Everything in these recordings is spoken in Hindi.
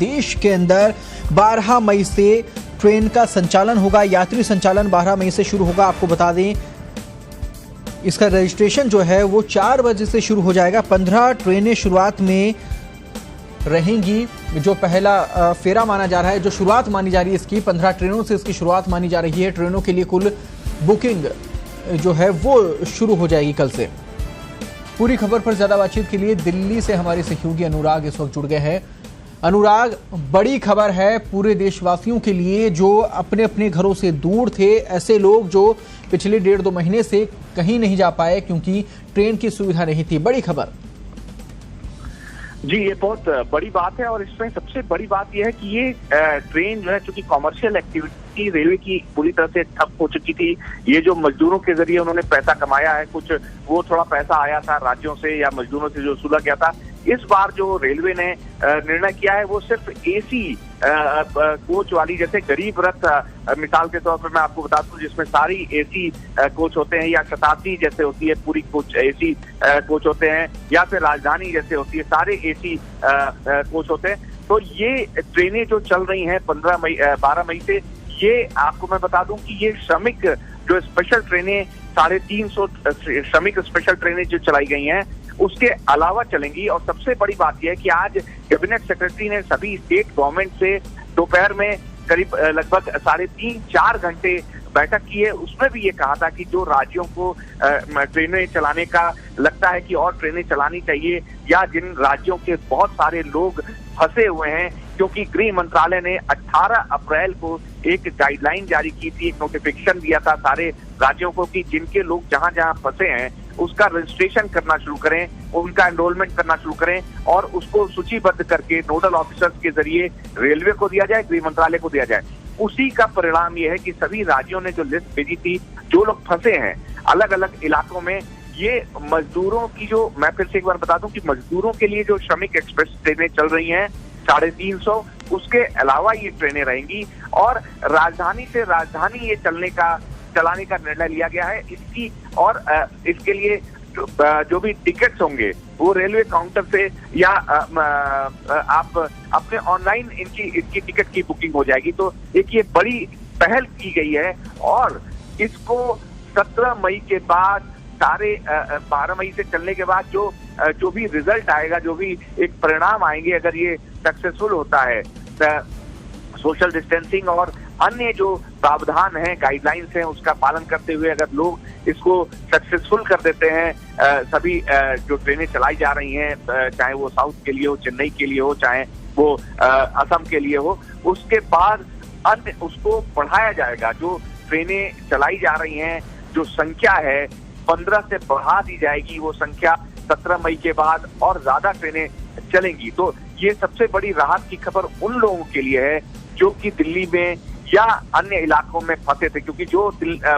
देश के अंदर 12 मई से ट्रेन का संचालन होगा। यात्री संचालन 12 मई से शुरू होगा। आपको बता दें इसका रजिस्ट्रेशन जो है वो 4 बजे से शुरू हो जाएगा। 15 ट्रेनें शुरुआत में रहेंगी। जो पहला फेरा माना जा रहा है, जो शुरुआत मानी जा रही है इसकी, 15 ट्रेनों से इसकी शुरुआत मानी जा रही है। ट्रेनों के लिए कुल बुकिंग जो है वो शुरू हो जाएगी कल से। पूरी खबर पर ज्यादा बातचीत के लिए दिल्ली से हमारे सहयोगी अनुराग इस वक्त जुड़ गए हैं। अनुराग, बड़ी खबर है पूरे देशवासियों के लिए जो अपने अपने घरों से दूर थे, ऐसे लोग जो पिछले 1.5-2 महीने से कहीं नहीं जा पाए क्योंकि ट्रेन की सुविधा नहीं थी। बड़ी खबर। जी, ये बहुत बड़ी बात है और इसमें सबसे बड़ी बात यह है कि ये ट्रेन जो है, चूंकि कॉमर्शियल एक्टिविटी रेलवे की पूरी तरह से ठप हो चुकी थी। ये जो मजदूरों के जरिए उन्होंने पैसा कमाया है, कुछ वो थोड़ा पैसा आया था राज्यों से या मजदूरों से जो वसूला गया था। इस बार जो रेलवे ने निर्णय किया है वो सिर्फ एसी कोच वाली, जैसे गरीब रथ मिसाल के तौर पर मैं आपको बता दूं, जिसमें सारी एसी कोच होते हैं, या शताब्दी जैसे होती है पूरी कोच एसी कोच होते हैं, या फिर राजधानी जैसे होती है, सारे एसी कोच होते हैं। तो ये ट्रेनें जो चल रही हैं 12 मई से, ये आपको मैं बता दूं कि ये श्रमिक जो स्पेशल ट्रेनें 350 श्रमिक स्पेशल ट्रेनें जो चलाई गई हैं उसके अलावा चलेंगी। और सबसे बड़ी बात यह है कि आज कैबिनेट सेक्रेटरी ने सभी स्टेट गवर्नमेंट से दोपहर में करीब लगभग 3.5-4 घंटे बैठक की है। उसमें भी ये कहा था कि जो राज्यों को ट्रेनें चलाने का लगता है कि और ट्रेनें चलानी चाहिए, या जिन राज्यों के बहुत सारे लोग फंसे हुए हैं, क्योंकि गृह मंत्रालय ने 18 अप्रैल को एक गाइडलाइन जारी की थी, एक नोटिफिकेशन दिया था सारे राज्यों को कि जिनके लोग जहां जहां फंसे हैं उसका रजिस्ट्रेशन करना शुरू करें, उनका एनरोलमेंट करना शुरू करें और उसको सूचीबद्ध करके नोडल ऑफिसर्स के जरिए रेलवे को दिया जाए, गृह मंत्रालय को दिया जाए। उसी का परिणाम यह है कि सभी राज्यों ने जो लिस्ट भेजी थी, जो लोग फंसे हैं अलग अलग इलाकों में, ये मजदूरों की जो, मैं फिर से एक बार बता दूं कि मजदूरों के लिए जो श्रमिक एक्सप्रेस ट्रेनें चल रही हैं 350, उसके अलावा ये ट्रेनें रहेंगी। और राजधानी से राजधानी ये चलाने का निर्णय लिया गया है इसकी। और इसके लिए जो भी टिकट्स होंगे वो रेलवे काउंटर से या आप अपने ऑनलाइन इसकी टिकट की बुकिंग हो जाएगी। तो एक ये बड़ी पहल की गई है और इसको 17 मई के बाद 12 मई से चलने के बाद जो भी रिजल्ट आएगा, जो भी एक परिणाम आएंगे, अगर ये सक्सेसफुल होता है, सोशल डिस्टेंसिंग और अन्य जो प्रावधान हैं, गाइडलाइंस हैं, उसका पालन करते हुए अगर लोग इसको सक्सेसफुल कर देते हैं, सभी जो ट्रेनें चलाई जा रही हैं, चाहे वो साउथ के लिए हो, चेन्नई के लिए हो, चाहे वो असम के लिए हो, उसके बाद अन्य उसको बढ़ाया जाएगा। जो ट्रेनें चलाई जा रही हैं, जो संख्या है 15 से बढ़ा दी जाएगी, वो संख्या 17 मई के बाद और ज्यादा ट्रेनें चलेंगी। तो ये सबसे बड़ी राहत की खबर उन लोगों के लिए है जो कि दिल्ली में या अन्य इलाकों में फंसे थे, क्योंकि जो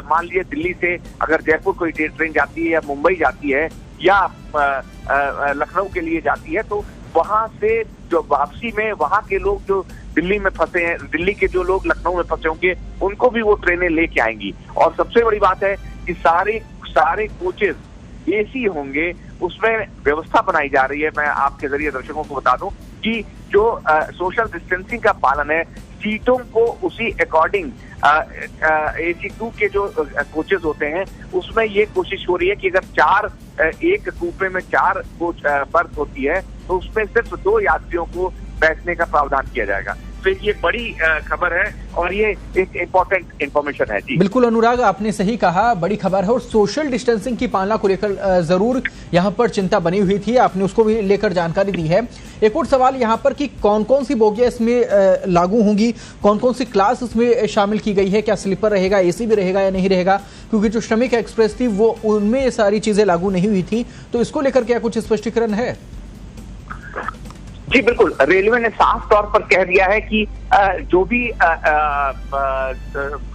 मान लीजिए दिल्ली से अगर जयपुर कोई ट्रेन जाती है या मुंबई जाती है या लखनऊ के लिए जाती है, तो वहां से जो वापसी में वहां के लोग जो दिल्ली में फंसे हैं, दिल्ली के जो लोग लखनऊ में फंसे होंगे, उनको भी वो ट्रेनें लेके आएंगी। और सबसे बड़ी बात है कि सारे कोचेस एसी होंगे, उसमें व्यवस्था बनाई जा रही है। मैं आपके जरिए दर्शकों को बता दूं कि जो सोशल डिस्टेंसिंग का पालन है, सीटों को उसी अकॉर्डिंग AC2 के जो कोचेस होते हैं उसमें ये कोशिश हो रही है कि अगर एक कूपे में 4 कोच बर्थ होती है तो उसमें सिर्फ 2 यात्रियों को बैठने का प्रावधान किया जाएगा। तो ये बड़ी खबर है और ये एक इम्पोर्टेंट इंफॉर्मेशन है। जी बिल्कुल अनुराग, आपने सही कहा, बड़ी खबर है और सोशल डिस्टेंसिंग की पालना को लेकर जरूर यहाँ पर चिंता बनी हुई थी, आपने उसको भी लेकर जानकारी दी है। एक और सवाल यहाँ पर कि कौन कौन सी बोगियां इसमें लागू होंगी, कौन कौन सी क्लास इसमें शामिल की गई है, क्या स्लीपर रहेगा, एसी भी रहेगा या नहीं रहेगा, क्योंकि जो श्रमिक एक्सप्रेस थी वो उनमें ये सारी चीजें लागू नहीं हुई थी, तो इसको लेकर क्या कुछ स्पष्टीकरण है? जी बिल्कुल, रेलवे ने साफ तौर पर कह दिया है कि जो भी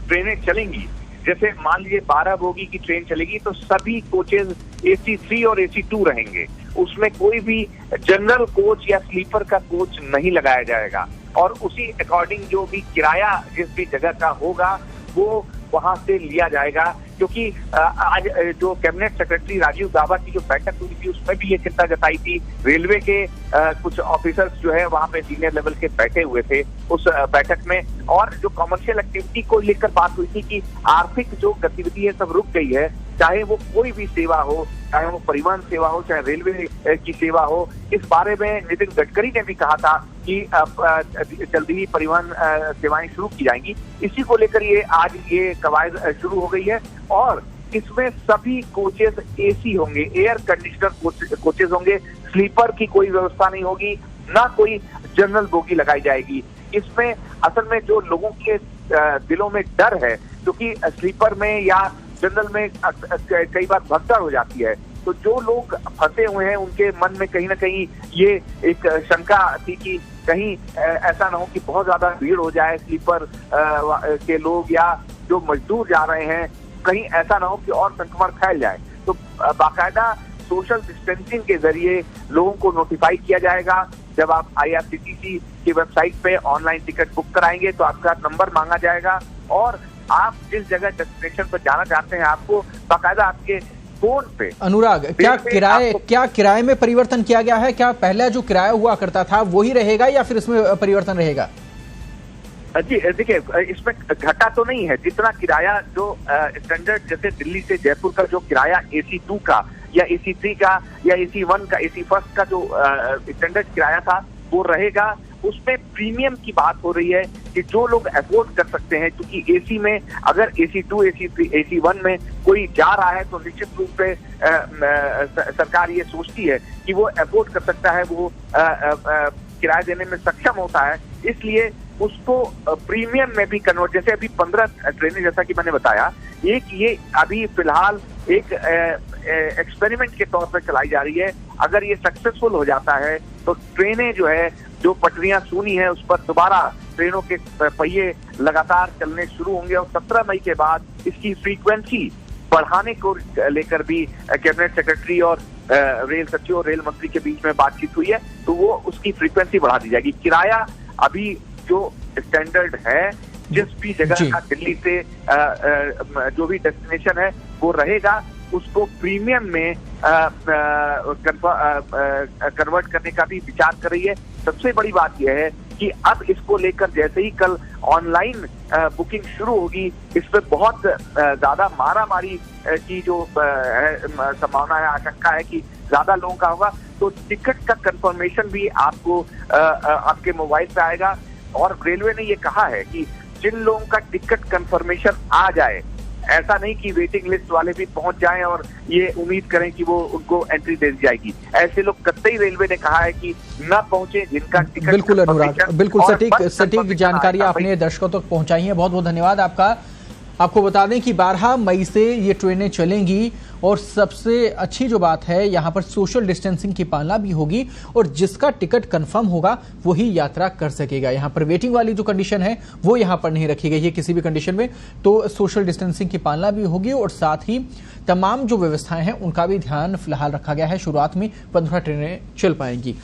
ट्रेनें चलेंगी, जैसे मान लीजिए 12 बोगी की ट्रेन चलेगी तो सभी कोचेज AC3 और AC2 रहेंगे, उसमें कोई भी जनरल कोच या स्लीपर का कोच नहीं लगाया जाएगा। और उसी अकॉर्डिंग जो भी किराया जिस भी जगह का होगा वो वहां से लिया जाएगा। क्योंकि आज जो कैबिनेट सेक्रेटरी राजीव गाबा की जो बैठक हुई थी उसमें भी ये चिंता जताई थी। रेलवे के कुछ ऑफिसर्स जो है वहां पे सीनियर लेवल के बैठे हुए थे उस बैठक में, और जो कॉमर्शियल एक्टिविटी को लेकर बात हुई थी कि आर्थिक जो गतिविधि है सब रुक गई है, चाहे वो कोई भी सेवा हो, चाहे वो परिवहन सेवा हो, चाहे रेलवे की सेवा हो। इस बारे में नितिन गडकरी ने भी कहा था कि जल्दी ही परिवहन सेवाएं शुरू की जाएंगी। इसी को लेकर ये आज ये कवायद शुरू हो गई है और इसमें सभी कोचेस एसी होंगे, एयर कंडीशनर कोचेस होंगे, स्लीपर की कोई व्यवस्था नहीं होगी, ना कोई जनरल बोगी लगाई जाएगी। इसमें असल में जो लोगों के दिलों में डर है, क्योंकि स्लीपर में या जनरल में कई बार भगदड़ हो जाती है, तो जो लोग फंसे हुए हैं उनके मन में कहीं ना कहीं ये एक शंका थी कि कहीं ऐसा ना हो कि बहुत ज्यादा भीड़ हो जाए स्लीपर के लोग या जो मजदूर जा रहे हैं, कहीं ऐसा ना हो कि और संक्रमण फैल जाए। तो बाकायदा सोशल डिस्टेंसिंग के जरिए लोगों को नोटिफाई किया जाएगा। जब आप IRCTC की वेबसाइट पे ऑनलाइन टिकट बुक कराएंगे तो आपका नंबर मांगा जाएगा और आप जिस जगह डेस्टिनेशन पर जाना चाहते हैं आपको बाकायदा आपके फोन पे। अनुराग, क्या किराए में परिवर्तन किया गया है? क्या पहले जो किराया हुआ करता था वही रहेगा या फिर इसमें परिवर्तन रहेगा? जी देखिए, इसमें घटा तो नहीं है। जितना किराया जो स्टैंडर्ड जैसे दिल्ली से जयपुर का जो किराया AC 2 का या AC 3 का या AC 1 का, AC फर्स्ट का जो स्टैंडर्ड किराया था वो रहेगा। उसमें प्रीमियम की बात हो रही है कि जो लोग अफोर्ड कर सकते हैं, क्योंकि AC में अगर AC 2, AC 3, AC 1 में कोई जा रहा है तो निश्चित रूप से सरकार ये सोचती है कि वो अफोर्ड कर सकता है, वो किराया देने में सक्षम होता है, इसलिए उसको प्रीमियम में भी कन्वर्ट। जैसे अभी 15 ट्रेनें, जैसा कि मैंने बताया, एक ये अभी फिलहाल एक एक्सपेरिमेंट के तौर पर चलाई जा रही है। अगर ये सक्सेसफुल हो जाता है तो ट्रेनें जो है, जो पटरियां सूनी है उस पर दोबारा ट्रेनों के पहिए लगातार चलने शुरू होंगे और 17 मई के बाद इसकी फ्रीक्वेंसी बढ़ाने को लेकर भी कैबिनेट सेक्रेटरी और रेल सचिव और रेल मंत्री के बीच में बातचीत हुई है, तो वो उसकी फ्रीक्वेंसी बढ़ा दी जाएगी। किराया अभी जो स्टैंडर्ड है जिस भी जगह का दिल्ली से जो भी डेस्टिनेशन है वो रहेगा, उसको प्रीमियम में कन्वर्ट करने का भी विचार कर रही है। सबसे बड़ी बात यह है कि अब इसको लेकर जैसे ही कल ऑनलाइन बुकिंग शुरू होगी, इस पर बहुत ज्यादा मारामारी की जो संभावना है, आशंका है कि ज्यादा लोगों का होगा, तो टिकट का कंफर्मेशन भी आपको आपके मोबाइल पे आएगा। और रेलवे ने ये कहा है कि जिन लोगों का टिकट कंफर्मेशन आ जाए, ऐसा नहीं कि वेटिंग लिस्ट वाले भी पहुंच जाएं और ये उम्मीद करें कि वो उनको एंट्री दे दी जाएगी, ऐसे लोग कतई रेलवे ने कहा है कि न पहुंचे जिनका टिकट। बिल्कुल अनुराग, बिल्कुल सटीक जानकारी आपने दर्शकों तक पहुंचाई है, बहुत बहुत धन्यवाद आपका। आपको बता दें कि 12 मई से ये ट्रेनें चलेंगी और सबसे अच्छी जो बात है यहाँ पर सोशल डिस्टेंसिंग की पालना भी होगी और जिसका टिकट कंफर्म होगा वही यात्रा कर सकेगा। यहाँ पर वेटिंग वाली जो कंडीशन है वो यहाँ पर नहीं रखी गई है किसी भी कंडीशन में, तो सोशल डिस्टेंसिंग की पालना भी होगी और साथ ही तमाम जो व्यवस्थाएं हैं उनका भी ध्यान फिलहाल रखा गया है। शुरुआत में 15 ट्रेनें चल पाएंगी।